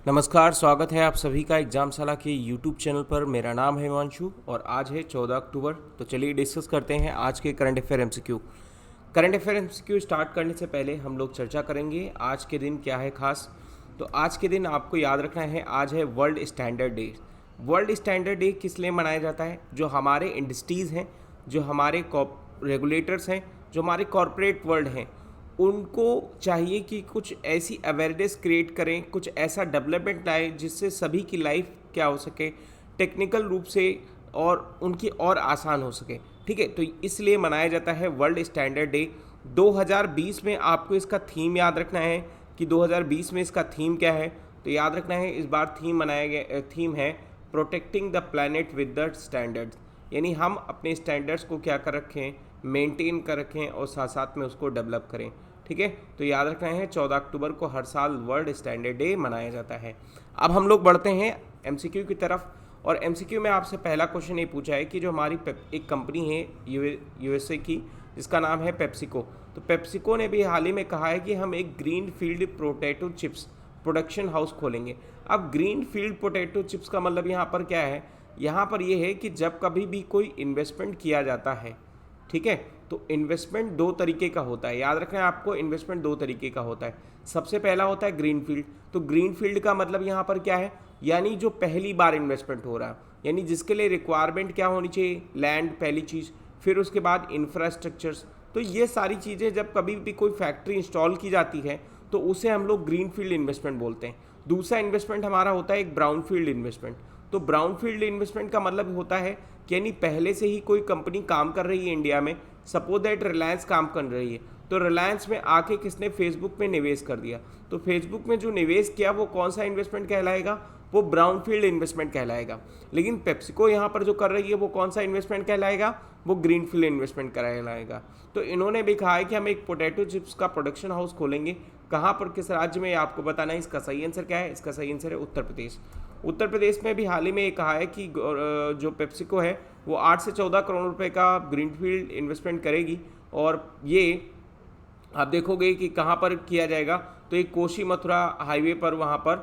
नमस्कार, स्वागत है आप सभी का एग्जामशाला के यूट्यूब चैनल पर। मेरा नाम है हिमांशु और आज है 14 अक्टूबर। तो चलिए डिस्कस करते हैं आज के current affair MCQ. Current affair MCQ start करने से पहले हम लोग चर्चा करेंगे आज के दिन क्या है खास। तो आज के दिन आपको याद रखना है, आज है world standard day. World standard day किस लिए मनाया जाता है? जो हमारे इंडस्ट्रीज़ हैं, जो हमारे रेगुलेटर्स हैं, जो हमारे कॉरपोरेट वर्ल्ड हैं, उनको चाहिए कि कुछ ऐसी अवेयरनेस क्रिएट करें, कुछ ऐसा डेवलपमेंट लाएं जिससे सभी की लाइफ क्या हो सके, टेक्निकल रूप से और उनकी और आसान हो सके। ठीक है, तो इसलिए मनाया जाता है वर्ल्ड स्टैंडर्ड डे। 2020 में आपको इसका थीम याद रखना है कि 2020 में इसका थीम क्या है। तो याद रखना है, इस बार थीम मनाया गया, थीम है protecting the planet with the standards. यानी हम अपने स्टैंडर्ड्स को क्या कर रखें, मेंटेन कर रखें और साथ साथ में उसको डेवलप करें। ठीक है, तो याद रखना है 14 अक्टूबर को हर साल वर्ल्ड स्टैंडर्ड डे मनाया जाता है। अब हम लोग बढ़ते हैं एमसीक्यू की तरफ। और एमसीक्यू में आपसे पहला क्वेश्चन ये पूछा है कि जो हमारी एक कंपनी है यूएसए की, जिसका नाम है पेप्सिको। तो पेप्सिको ने भी हाल ही में कहा है कि हम एक green field potato chips production house खोलेंगे। अब ग्रीन फील्ड पोटैटो चिप्स का मतलब यहाँ पर क्या है? यहाँ पर यह है कि जब कभी भी कोई इन्वेस्टमेंट किया जाता है, ठीक है, तो इन्वेस्टमेंट दो तरीके का होता है। याद रखना है आपको, इन्वेस्टमेंट दो तरीके का होता है। सबसे पहला होता है ग्रीन फील्ड। तो ग्रीन फील्ड का मतलब यहाँ पर क्या है? यानी जो पहली बार इन्वेस्टमेंट हो रहा है, यानी जिसके लिए रिक्वायरमेंट क्या होनी चाहिए, लैंड पहली चीज़, फिर उसके बाद इंफ्रास्ट्रक्चर्स। तो ये सारी चीज़ें जब कभी भी कोई फैक्ट्री इंस्टॉल की जाती है तो उसे हम लोग ग्रीन फील्ड इन्वेस्टमेंट बोलते हैं। दूसरा इन्वेस्टमेंट हमारा होता है एक ब्राउन फील्ड इन्वेस्टमेंट। तो ब्राउन फील्ड इन्वेस्टमेंट का मतलब होता है कि यानी पहले से ही कोई कंपनी काम कर रही है इंडिया में, सपोज दैट रिलायंस काम कर रही है, तो रिलायंस में आके किसने फेसबुक में निवेश कर दिया, तो फेसबुक में जो निवेश किया वो कौन सा इन्वेस्टमेंट कहलाएगा? वो ब्राउन फील्ड इन्वेस्टमेंट कहलाएगा। लेकिन पेप्सिको यहाँ पर जो कर रही है वो कौन सा इन्वेस्टमेंट कहलाएगा? वो ग्रीन फील्ड इन्वेस्टमेंट कहलाएगा। तो इन्होंने भी कहा है कि हम एक पोटैटो चिप्स का प्रोडक्शन हाउस खोलेंगे। कहाँ पर, किस राज्य में, आपको बताना है। इसका सही आंसर क्या है? इसका सही आंसर है उत्तर प्रदेश। उत्तर प्रदेश में भी हाल ही में ये कहा है कि जो पेप्सिको है वो 8 से 14 करोड़ रुपए का ग्रीनफील्ड इन्वेस्टमेंट करेगी। और ये आप देखोगे कि कहाँ पर किया जाएगा, तो एक कोशी मथुरा हाईवे पर, वहाँ पर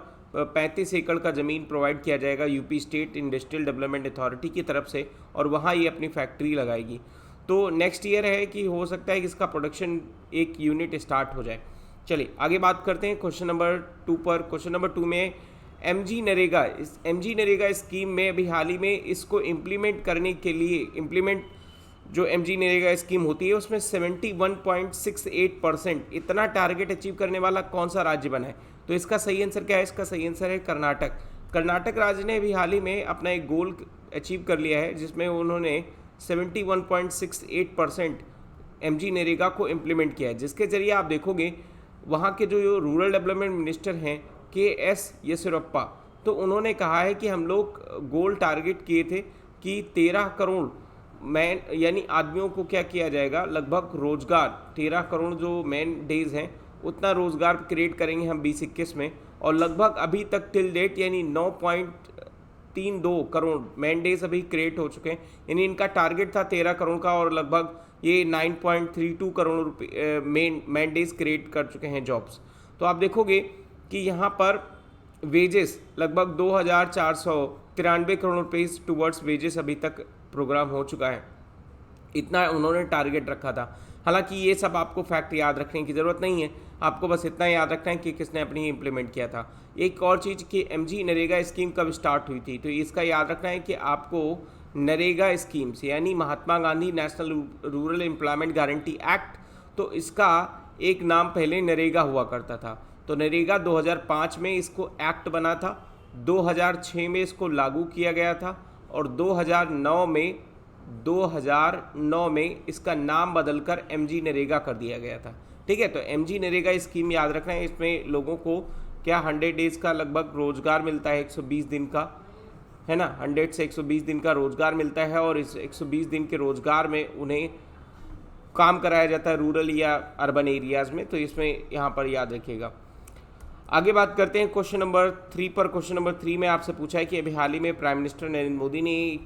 35 एकड़ का ज़मीन प्रोवाइड किया जाएगा UP state industrial development authority की तरफ से, और वहाँ ये अपनी फैक्ट्री लगाएगी। तो नेक्स्ट ईयर है कि हो सकता है कि इसका प्रोडक्शन एक यूनिट स्टार्ट हो जाए। चलिए आगे बात करते हैं क्वेश्चन नंबर 2 पर। क्वेश्चन नंबर 2 में एमजी नरेगा, इस एमजी नरेगा स्कीम में अभी हाल ही में इसको इम्प्लीमेंट करने के लिए जो एमजी नरेगा स्कीम होती है उसमें 71.68% इतना टारगेट अचीव करने वाला कौन सा राज्य बना है? तो इसका सही आंसर क्या है? इसका सही आंसर है कर्नाटक। कर्नाटक राज्य ने भी हाल ही में अपना एक गोल अचीव कर लिया है, जिसमें उन्होंने 71.68% एमजी नरेगा को इम्प्लीमेंट किया है, जिसके जरिए आप देखोगे वहाँ के जो रूरल डेवलपमेंट मिनिस्टर हैं KS येदियुरप्पा, तो उन्होंने कहा है कि हम लोग गोल टारगेट किए थे कि 13 करोड़ मैन यानी आदमियों को क्या किया जाएगा, लगभग रोजगार 13 करोड़ जो मैन डेज हैं उतना रोजगार क्रिएट करेंगे हम 2021 में। और लगभग अभी तक टिल डेट यानी 9.32 करोड़ मैन डेज अभी क्रिएट हो चुके हैं। यानी इनका टारगेट था 13 करोड़ का और लगभग ये 9.32 करोड़ रुपये मैन डेज क्रिएट कर चुके हैं जॉब्स। तो आप देखोगे कि यहाँ पर वेजेस लगभग 2493 करोड़ रुपये टुवर्ड्स वेजेस अभी तक प्रोग्राम हो चुका है, इतना उन्होंने टारगेट रखा था। हालांकि ये सब आपको फैक्ट याद रखने की ज़रूरत नहीं है, आपको बस इतना याद रखना है कि किसने अपनी इम्प्लीमेंट किया था। एक और चीज़ कि एमजी नरेगा स्कीम कब स्टार्ट हुई थी, तो इसका याद रखना है कि आपको नरेगा स्कीम से यानी Mahatma Gandhi national rural employment guarantee act, तो इसका एक नाम पहले नरेगा हुआ करता था। तो नरेगा 2005 में इसको एक्ट बना था, 2006 में इसको लागू किया गया था और 2009 में इसका नाम बदलकर एमजी नरेगा कर दिया गया था। ठीक है, तो एमजी नरेगा स्कीम याद रखना है। इसमें लोगों को क्या 100 डेज का लगभग रोजगार मिलता है, 120 दिन का, है ना, 100 से 120 दिन का रोजगार मिलता है और इस 120 दिन के रोजगार में उन्हें काम कराया जाता है रूरल या अर्बन एरियाज़ में। तो इसमें यहाँ पर याद रखिएगा। आगे बात करते हैं क्वेश्चन नंबर 3 पर। क्वेश्चन नंबर 3 में आपसे पूछा है कि अभी हाल ही में प्राइम मिनिस्टर नरेंद्र मोदी ने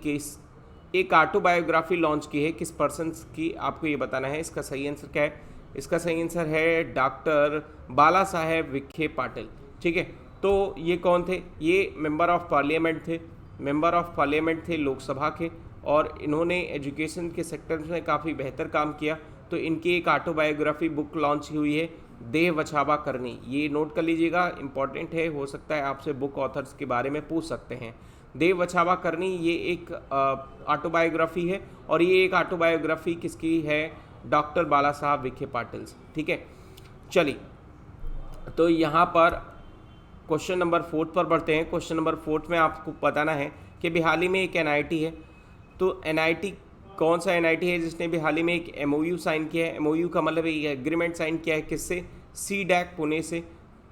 एक ऑटोबायोग्राफी लॉन्च की है, किस पर्सन की, आपको ये बताना है। इसका सही आंसर क्या है? इसका सही आंसर है डॉक्टर बाला साहेब विखे पाटिल। ठीक है, तो ये कौन थे? ये मेंबर ऑफ पार्लियामेंट थे, मेंबर ऑफ पार्लियामेंट थे लोकसभा के, और इन्होंने एजुकेशन के सेक्टर में काफ़ी बेहतर काम किया। तो इनकी एक ऑटोबायोग्राफी बुक लॉन्च हुई है, देह वछावा करनी। ये नोट कर लीजिएगा, इंपॉर्टेंट है, हो सकता है आपसे बुक ऑथर्स के बारे में पूछ सकते हैं। देव वछावा करनी ये एक ऑटोबायोग्राफी है, और ये एक ऑटोबायोग्राफी किसकी है? डॉक्टर बाला साहब विखे पाटिल। ठीक है, चलिए तो यहाँ पर क्वेश्चन नंबर 4 पर बढ़ते हैं। क्वेश्चन नंबर 4 में आपको बताना है कि बिहाली में एक एनआईटी है। तो एनआईटी कौन सा एनआईटी है जिसने बिहाली में एक एमओयू साइन किया है? एमओयू का मतलब एक एग्रीमेंट साइन किया है, किससे? सीडैक पुणे से।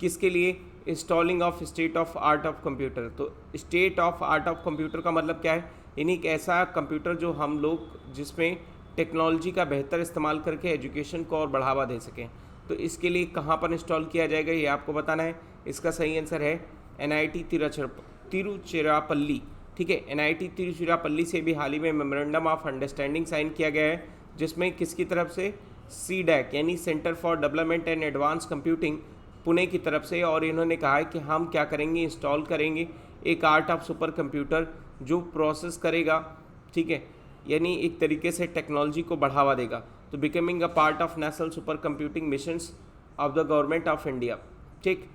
किसके लिए? Installing of state of art of computer. तो state of art of computer का मतलब क्या है? यानी एक ऐसा कंप्यूटर जो हम लोग जिसमें टेक्नोलॉजी का बेहतर इस्तेमाल करके एजुकेशन को और बढ़ावा दे सकें। तो इसके लिए कहाँ पर इंस्टॉल किया जाएगा ये आपको बताना है। इसका सही आंसर है एनआईटी तिरुचिरापल्ली। ठीक है, एनआईटी तिरुचिरापल्ली से भी हाल ही में मेमोरेंडम ऑफ अंडरस्टैंडिंग साइन किया गया है, जिसमें किसकी तरफ से? सीडैक यानी centre for development and advance computing Pune की तरफ से। और इन्होंने कहा है कि हम क्या करेंगे? इंस्टॉल करेंगे एक आर्ट ऑफ सुपर कंप्यूटर जो प्रोसेस करेगा, ठीक है, यानी एक तरीके से टेक्नोलॉजी को बढ़ावा देगा। तो becoming a part of national super computing missions of the government of India. ठीक,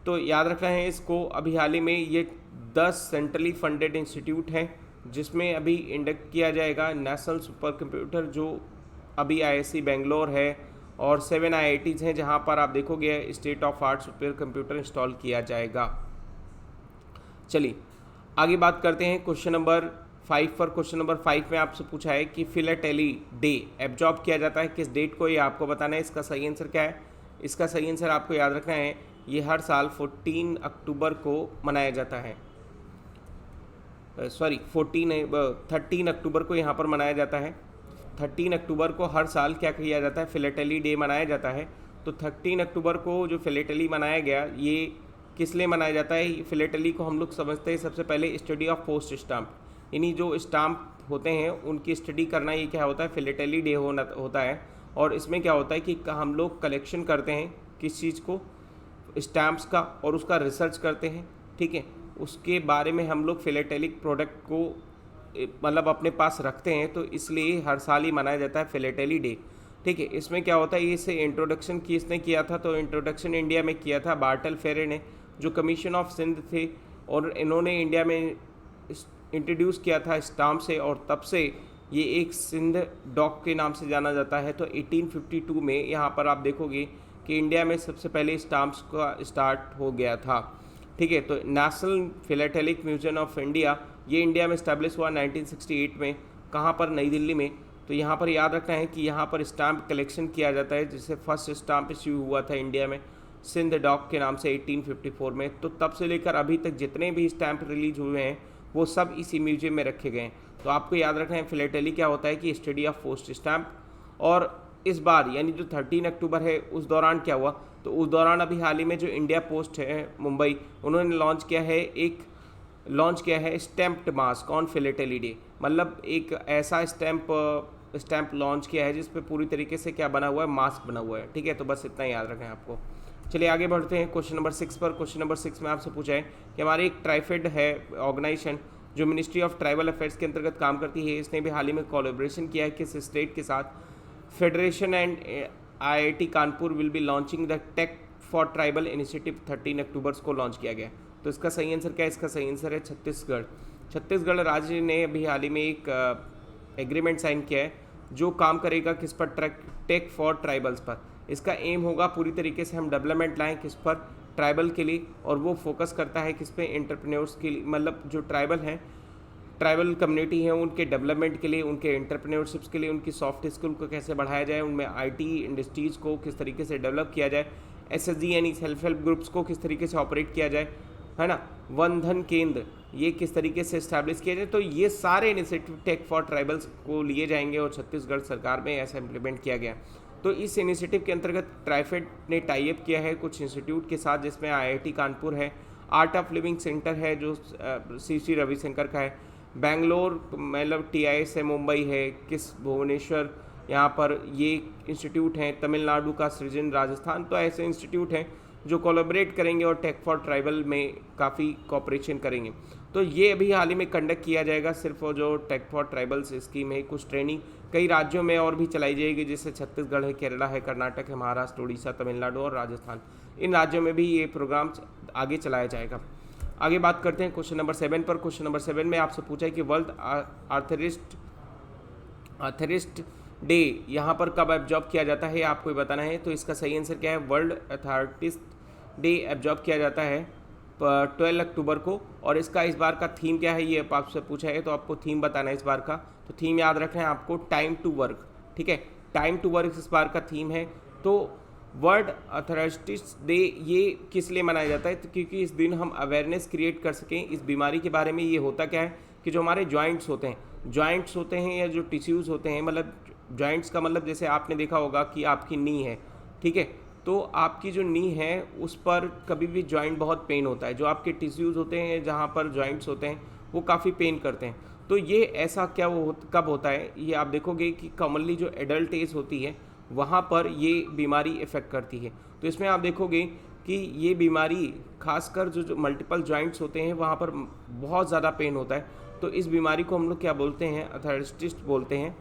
तो याद रखना है इसको। अभी हाल ही में ये 10 सेंट्रली फंडेड इंस्टीट्यूट हैं जिसमें अभी इंडक्ट किया जाएगा नेशनल सुपर कंप्यूटर, जो अभी आईआईसी बेंगलोर है, और 7 आईआईटीज़ हैं जहां पर आप देखोगे state of art super computer install किया जाएगा। चलिए आगे बात करते हैं क्वेश्चन नंबर 5 पर। क्वेश्चन नंबर 5 में आपसे पूछा है कि फिलाटेली डे एब्जॉर्ब किया जाता है किस डेट को? ये आपको बताना है। इसका सही आंसर क्या है? इसका सही आंसर आपको याद रखना है, ये हर साल 14 अक्टूबर को मनाया जाता है। 13 अक्टूबर को यहाँ पर मनाया जाता है। 13 अक्टूबर को हर साल क्या किया जाता है? फिलाटेली डे मनाया जाता है। तो 13 अक्टूबर को जो फिलाटेली मनाया गया, ये किस लिए मनाया जाता है? फिलाटेली को हम लोग समझते हैं सबसे पहले स्टडी ऑफ पोस्ट स्टाम्प, यानी जो स्टाम्प होते हैं उनकी स्टडी करना, ये क्या होता है? फिलाटेली डे होता है। और इसमें क्या होता है कि हम लोग कलेक्शन करते हैं किस चीज़ को? स्टैम्प्स का, और उसका रिसर्च करते हैं। ठीक है, उसके बारे में हम लोग फिलाटेलिक प्रोडक्ट को मतलब अपने पास रखते हैं, तो इसलिए हर साल ही मनाया जाता है फिलाटेली डे। ठीक है, इसमें क्या होता है, इसे इंट्रोडक्शन किसने किया था? तो इंट्रोडक्शन इंडिया में किया था बार्टल फेरे ने, जो कमीशन ऑफ सिंध थे, और इन्होंने इंडिया में इंट्रोड्यूस किया था स्टाम्प से, और तब से ये एक सिंध डॉक के नाम से जाना जाता है। तो 1852 में यहाँ पर आप देखोगे कि इंडिया में सबसे पहले स्टाम्प्स का स्टार्ट हो गया था। ठीक है, तो national philatelic museum of India, ये इंडिया में इस्टेब्लिश हुआ 1968 में। कहाँ पर? नई दिल्ली में। तो यहाँ पर याद रखना है कि यहाँ पर स्टाम्प कलेक्शन किया जाता है, जिससे फर्स्ट स्टाम्प इश्यू हुआ था इंडिया में सिंध डॉक के नाम से 1854 में। तो तब से लेकर अभी तक जितने भी स्टैम्प रिलीज हुए हैं वो सब इसी म्यूजियम में रखे गए हैं। तो आपको याद रखना है फिलाटेली क्या होता है कि स्टडी ऑफ पोस्ट स्टैम्प। और इस बार यानी जो 13 अक्टूबर है उस दौरान क्या हुआ? तो उस दौरान अभी हाल ही में जो इंडिया पोस्ट है मुंबई, उन्होंने लॉन्च किया है stamped mask on philately day. मतलब एक ऐसा स्टैम्प लॉन्च किया है जिस पे पूरी तरीके से क्या बना हुआ है? मास्क बना हुआ है। ठीक है, तो बस इतना याद रखें आपको। चलिए आगे बढ़ते हैं क्वेश्चन नंबर 6 पर। क्वेश्चन नंबर 6 में आपसे पूछा है कि हमारे एक ट्राइफेड है ऑर्गेनाइजेशन जो मिनिस्ट्री ऑफ ट्राइबल अफेयर्स के अंतर्गत काम करती है, इसने भी हाल ही में कोलैबोरेशन किया है किस स्टेट के साथ? Federation and IIT Kanpur will be launching the tech for tribal initiative 13 October को लॉन्च किया गया। तो इसका सही आंसर क्या है? इसका सही आंसर है छत्तीसगढ़। छत्तीसगढ़ राज्य ने अभी हाल ही में एक एग्रीमेंट साइन किया है जो काम करेगा किस पर? टेक फॉर ट्राइबल्स पर। इसका एम होगा पूरी तरीके से हम डेवलपमेंट लाएं किस पर? ट्राइबल के लिए, और वो फोकस करता है किस पे? एंटरप्रेन्योर्स के लिए, मतलब जो ट्राइबल हैं, ट्राइबल कम्युनिटी है, उनके डेवलपमेंट के लिए, उनके एंटरप्रेन्योरशिप्स के लिए, उनकी सॉफ्ट स्किल को कैसे बढ़ाया जाए, उनमें आईटी इंडस्ट्रीज़ को किस तरीके से डेवलप किया जाए, एसएचजी यानी सेल्फ हेल्प ग्रुप्स को किस तरीके से ऑपरेट किया जाए, है ना, वन धन केंद्र ये किस तरीके से इस्टेब्लिश किया जाए। तो ये सारे इनिशिएटिव टेक फॉर ट्राइबल्स को लिए जाएंगे और छत्तीसगढ़ सरकार में ऐसा इम्प्लीमेंट किया गया। तो इस इनिशिएटिव के अंतर्गत ट्राइफेड ने टाई अप किया है कुछ इंस्टीट्यूट के साथ, जिसमें आईआईटी कानपुर है, आर्ट ऑफ लिविंग सेंटर है जो श्री रविशंकर का है, बेंगलोर मतलब टीआईएस है, मुंबई है, किस भुवनेश्वर यहाँ पर ये इंस्टीट्यूट हैं, तमिलनाडु का सृजन राजस्थान। तो ऐसे इंस्टीट्यूट हैं जो कोलैबोरेट करेंगे और टेक फॉर ट्राइबल में काफ़ी कॉपरेशन करेंगे। तो ये अभी हाल ही में कंडक्ट किया जाएगा, सिर्फ वो जो टेक फॉर ट्राइबल्स स्कीम है, कुछ ट्रेनिंग कई राज्यों में और भी चलाई जाएगी, जैसे छत्तीसगढ़ है, केरला है, कर्नाटक है, महाराष्ट्र, उड़ीसा, तमिलनाडु और राजस्थान। इन राज्यों में भी ये प्रोग्राम आगे चलाया जाएगा। आगे बात करते हैं क्वेश्चन नंबर 7 पर। क्वेश्चन नंबर 7 में आपसे पूछा है कि वर्ल्ड अथॉरिस्ट डे यहाँ पर कब ऑब्जर्व किया जाता है, आपको बताना है। तो इसका सही आंसर क्या है? वर्ल्ड अथॉरिस्ट डे ऑब्जर्व किया जाता है 12 अक्टूबर को। और इसका इस बार का थीम क्या है, ये आपसे पूछा है, तो आपको थीम बताना है इस बार का। तो थीम याद रखना है आपको, टाइम टू वर्क। ठीक है, टाइम टू वर्क इस बार का थीम है। तो वर्ल्ड अथॉरिस्ट डे ये किस लिए मनाया जाता है? तो क्योंकि इस दिन हम अवेयरनेस क्रिएट कर सकें इस बीमारी के बारे में। ये होता क्या है कि जो हमारे जॉइंट्स होते हैं या जो टिश्यूज़ होते हैं, मतलब जॉइंट्स का मतलब जैसे आपने देखा होगा कि आपकी नी है, ठीक है, तो आपकी जो नी है उस पर कभी भी जॉइंट बहुत पेन होता है। जो आपके टिश्यूज़ होते हैं जहाँ पर जॉइंट्स होते हैं वो काफ़ी पेन करते हैं। तो ये ऐसा क्या कब होता है, ये आप देखोगे कि कॉमनली जो एडल्ट एज होती है वहाँ पर ये बीमारी इफ़ेक्ट करती है। तो इसमें आप देखोगे कि ये बीमारी खासकर जो मल्टीपल जॉइंट्स होते हैं वहाँ पर बहुत ज़्यादा पेन होता है। तो इस बीमारी को हम लोग क्या बोलते हैं? अथॉरिस्ट बोलते हैं।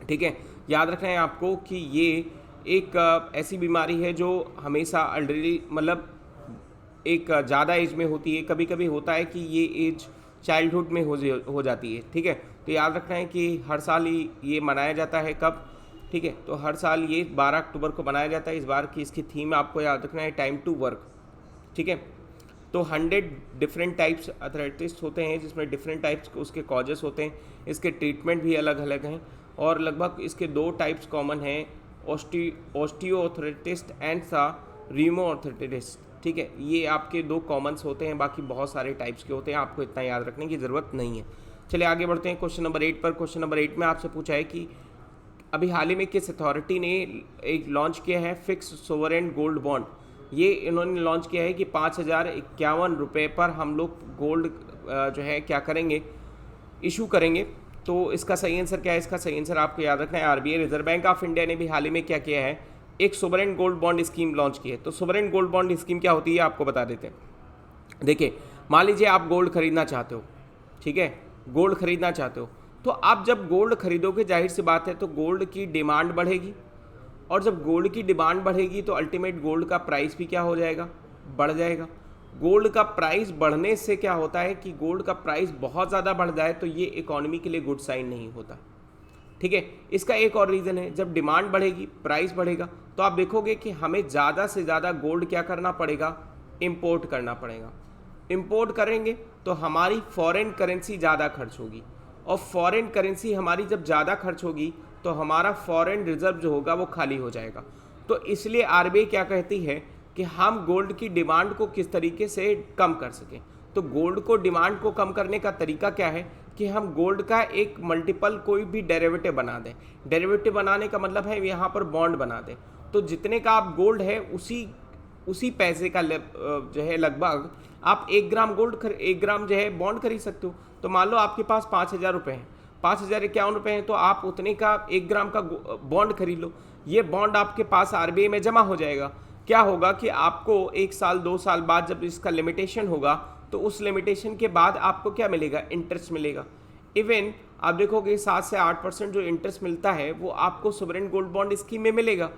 ठीक है, याद रखना है आपको कि ये एक ऐसी बीमारी है जो हमेशा ऑलरेडी मतलब एक ज़्यादा एज में होती है। कभी कभी होता है कि ये एज चाइल्डहुड में हो जाती है। ठीक है, तो याद रखना है कि हर साल ये मनाया जाता है। कब? ठीक है, तो हर साल ये 12 अक्टूबर को मनाया जाता है। इस बार की इसकी थीम आपको याद रखना है, टाइम टू वर्क। ठीक है, तो 100 डिफरेंट टाइप्स अथॉरिटिस्ट होते हैं, जिसमें डिफरेंट टाइप्स के उसके कॉजेस होते हैं। इसके ट्रीटमेंट भी अलग अलग हैं और लगभग इसके 2 टाइप्स कॉमन हैं, ऑस्टियोआर्थराइटिस एंड रीमोआर्थराइटिस। ठीक है, ये आपके 2 कॉमन्स होते हैं, बाकी बहुत सारे टाइप्स के होते हैं, आपको इतना याद रखने की ज़रूरत नहीं है। चलिए आगे बढ़ते हैं क्वेश्चन नंबर 8 पर। क्वेश्चन नंबर 8 में आपसे पूछा है कि अभी हाल ही में किस अथॉरिटी ने एक लॉन्च किया है फिक्स सोवरेन गोल्ड बॉन्ड। ये इन्होंने लॉन्च किया है कि 5,051 रुपये पर हम लोग गोल्ड जो है क्या करेंगे, इशू करेंगे। तो इसका सही आंसर क्या है? इसका सही आंसर आपको याद रखना है, RBI reserve bank of India ने भी हाल ही में क्या किया है, एक sovereign gold bond scheme launch की है। तो सोवरेन गोल्ड बॉन्ड स्कीम क्या होती है आपको बता देते हैं। देखिए, मान लीजिए आप गोल्ड खरीदना चाहते हो, ठीक है, गोल्ड खरीदना चाहते हो, तो आप जब गोल्ड खरीदोगे जाहिर सी बात है तो गोल्ड की डिमांड बढ़ेगी, और जब गोल्ड की डिमांड बढ़ेगी तो अल्टीमेट गोल्ड का प्राइस भी क्या हो जाएगा, बढ़ जाएगा। गोल्ड का प्राइस बढ़ने से क्या होता है कि गोल्ड का प्राइस बहुत ज़्यादा बढ़ जाए तो ये इकोनॉमी के लिए गुड साइन नहीं होता। ठीक है, इसका एक और रीज़न है, जब डिमांड बढ़ेगी प्राइस बढ़ेगा, तो आप देखोगे कि हमें ज़्यादा से ज़्यादा गोल्ड क्या करना पड़ेगा, इम्पोर्ट करना पड़ेगा। इम्पोर्ट करेंगे तो हमारी फॉरेन करेंसी ज़्यादा खर्च होगी, और फॉरेन करेंसी हमारी जब ज़्यादा खर्च होगी तो हमारा फॉरेन रिजर्व जो होगा वो खाली हो जाएगा। तो इसलिए आरबीआई क्या कहती है कि हम गोल्ड की डिमांड को किस तरीके से कम कर सकें। तो गोल्ड को डिमांड को कम करने का तरीका क्या है कि हम गोल्ड का एक मल्टीपल कोई भी डेरिवेटिव बना दें। डेरिवेटिव बनाने का मतलब है यहाँ पर बॉन्ड बना दें। तो जितने का आप गोल्ड है उसी पैसे का जो है लगभग आप 1 ग्राम गोल्ड 1 ग्राम जो है बॉन्ड खरीद सकते हो। तो मान लो आपके पास 5,000 रुपये हैं, 5,051 रुपये हैं, तो आप उतने का 1 ग्राम का बॉन्ड खरीद लो। ये बॉन्ड आपके पास आरबीआई में जमा हो जाएगा। क्या होगा कि आपको 1 साल 2 साल बाद जब इसका लिमिटेशन होगा तो उस लिमिटेशन के बाद आपको क्या मिलेगा, इंटरेस्ट मिलेगा। इवन आप देखोगे 7 से 8% जो इंटरेस्ट मिलता है वो आपको सोवरेन गोल्ड बॉन्ड स्कीम में मिलेगा।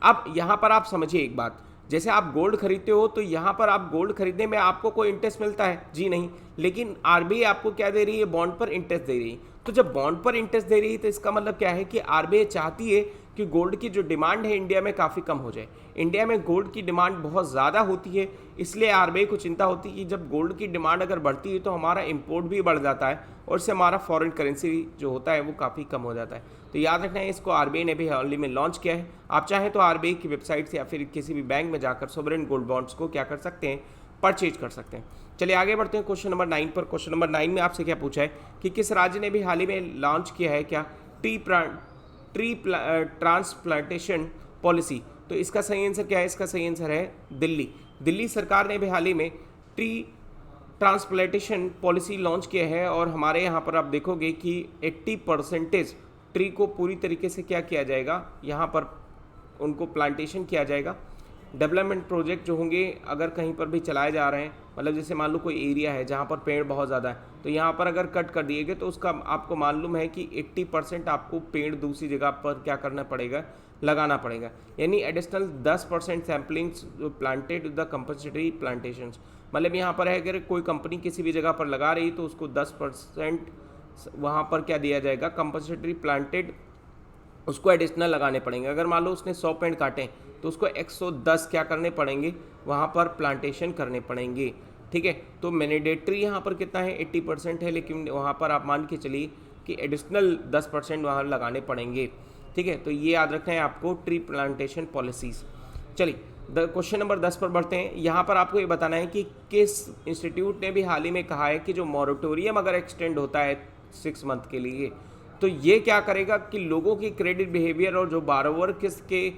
अब यहाँ पर आप समझिए एक बात, जैसे आप गोल्ड खरीदते हो तो यहाँ पर आप गोल्ड खरीदने में आपको कोई इंटरेस्ट मिलता है? जी नहीं, लेकिन आरबीआई आपको क्या दे रही है, बॉन्ड पर इंटरेस्ट दे रही है। तो जब बॉन्ड पर इंटरेस्ट दे रही है तो इसका मतलब क्या है कि आरबीआई चाहती है कि गोल्ड की जो डिमांड है इंडिया में काफ़ी कम हो जाए। इंडिया में गोल्ड की डिमांड बहुत ज़्यादा होती है, इसलिए आरबीआई को चिंता होती है कि जब गोल्ड की डिमांड अगर बढ़ती है तो हमारा इंपोर्ट भी बढ़ जाता है और इससे हमारा फॉरेन करेंसी जो होता है वो काफ़ी कम हो जाता है। तो याद रखना है, इसको आरबीआई ने भी हाल ही में लॉन्च किया है। आप चाहें तो आरबीआई की वेबसाइट से या फिर किसी भी बैंक में जाकर सोवरेन गोल्ड बॉन्ड्स को क्या कर सकते हैं, परचेज कर सकते हैं। चलिए आगे बढ़ते हैं क्वेश्चन नंबर 9 पर। क्वेश्चन नंबर 9 में आपसे क्या पूछा है कि किस राज्य ने भी हाल ही में लॉन्च किया है क्या, ट्री ट्रांसप्लांटेशन पॉलिसी। तो इसका सही आंसर क्या है? इसका सही आंसर है दिल्ली। दिल्ली सरकार ने भी हाल ही में ट्री ट्रांसप्लांटेशन पॉलिसी लॉन्च किया है, और हमारे यहाँ पर आप देखोगे कि 80% ट्री को पूरी तरीके से क्या किया जाएगा, यहाँ पर उनको प्लांटेशन किया जाएगा। डेवलपमेंट प्रोजेक्ट जो होंगे अगर कहीं पर भी चलाए जा रहे हैं, मतलब जैसे मान लो कोई एरिया है जहाँ पर पेड़ बहुत ज़्यादा है, तो यहाँ पर अगर कट कर दिए गए तो उसका आपको मालूम है कि 80% आपको पेड़ दूसरी जगह पर क्या करना पड़ेगा, लगाना पड़ेगा। यानी additional 10% samplings planted the compulsory plantations, मतलब यहाँ पर है अगर कोई कंपनी किसी भी जगह पर लगा रही तो उसको 10% वहाँ पर क्या दिया जाएगा, कंपल्सरी प्लांटेड, उसको एडिशनल लगाने पड़ेंगे। अगर मान लो उसने 100 पेड़ काटे तो उसको 110 क्या करने पड़ेंगे, वहाँ पर प्लांटेशन करने पड़ेंगे। ठीक है, तो मैंडेटरी यहाँ पर कितना है, 80% है, लेकिन वहाँ पर आप मान के चलिए कि एडिशनल 10% वहाँ लगाने पड़ेंगे। ठीक है, तो ये याद रखना है आपको ट्री प्लांटेशन पॉलिसीज़। चलिए क्वेश्चन नंबर 10 पर बढ़ते हैं। यहाँ पर आपको ये बताना है कि किस इंस्टीट्यूट ने भी हाल ही में कहा है कि जो मॉरेटोरियम अगर एक्सटेंड होता है 6 मंथ के लिए, तो ये क्या करेगा कि लोगों की क्रेडिट बिहेवियर और जो बारोवर किसके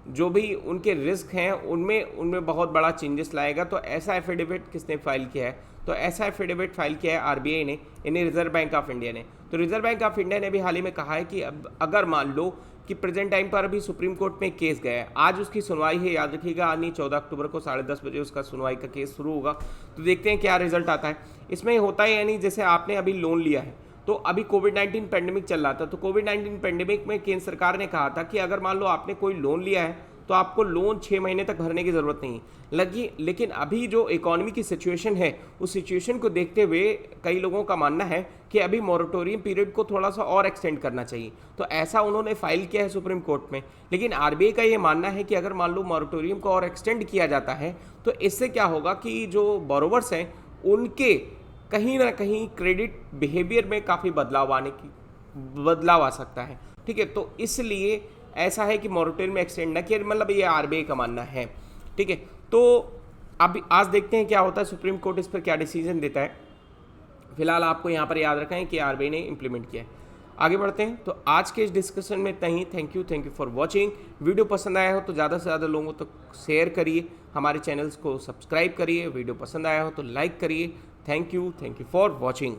जो भी उनके रिस्क हैं उनमें बहुत बड़ा चेंजेस लाएगा। तो ऐसा एफिडेविट किसने फाइल किया है, तो ऐसा एफिडेविट फाइल किया है आरबीआई ने, यानी रिजर्व बैंक ऑफ इंडिया ने। तो रिजर्व बैंक ऑफ इंडिया ने भी हाल ही में कहा है कि अब अगर मान लो कि प्रेजेंट टाइम पर अभी सुप्रीम कोर्ट में केस गया है, आज उसकी सुनवाई है, याद रखिएगा आनी 14 अक्टूबर को 10:30 बजे उसका सुनवाई का केस शुरू होगा। तो देखते हैं क्या रिजल्ट आता है। इसमें होता है यानी जैसे आपने अभी लोन लिया है, तो अभी कोविड-19 पैंडेमिक चल रहा था, तो कोविड-19 पैंडेमिक में केंद्र सरकार ने कहा था कि अगर मान लो आपने कोई लोन लिया है तो आपको लोन 6 महीने तक भरने की ज़रूरत नहीं लगी। लेकिन अभी जो इकोनॉमी की सिचुएशन है उस सिचुएशन को देखते हुए कई लोगों का मानना है कि अभी मॉरेटोरियम पीरियड को थोड़ा सा और एक्सटेंड करना चाहिए। तो ऐसा उन्होंने फाइल किया है सुप्रीम कोर्ट में। लेकिन आरबीआई का ये मानना है कि अगर मान लो मॉरेटोरियम को और एक्सटेंड किया जाता है तो इससे क्या होगा कि जो बोरोवर्स हैं उनके कहीं ना कहीं क्रेडिट बिहेवियर में काफ़ी बदलाव आ सकता है। ठीक है, तो इसलिए ऐसा है कि मॉरेटोरियम में एक्सटेंड ना किया, मतलब ये आरबीआई का मानना है। ठीक है, तो अब आज देखते हैं क्या होता है, सुप्रीम कोर्ट इस पर क्या डिसीजन देता है। फिलहाल आपको यहाँ पर याद रखना है कि आरबीआई ने इंप्लीमेंट किया है। आगे बढ़ते हैं, तो आज के इस डिस्कशन में इतना ही। Thank you for watching. Video पसंद आया हो तो ज़्यादा से ज़्यादा लोगों तक शेयर करिए, हमारे चैनल्स को सब्सक्राइब करिए, वीडियो पसंद आया हो तो लाइक करिए। Thank you for watching.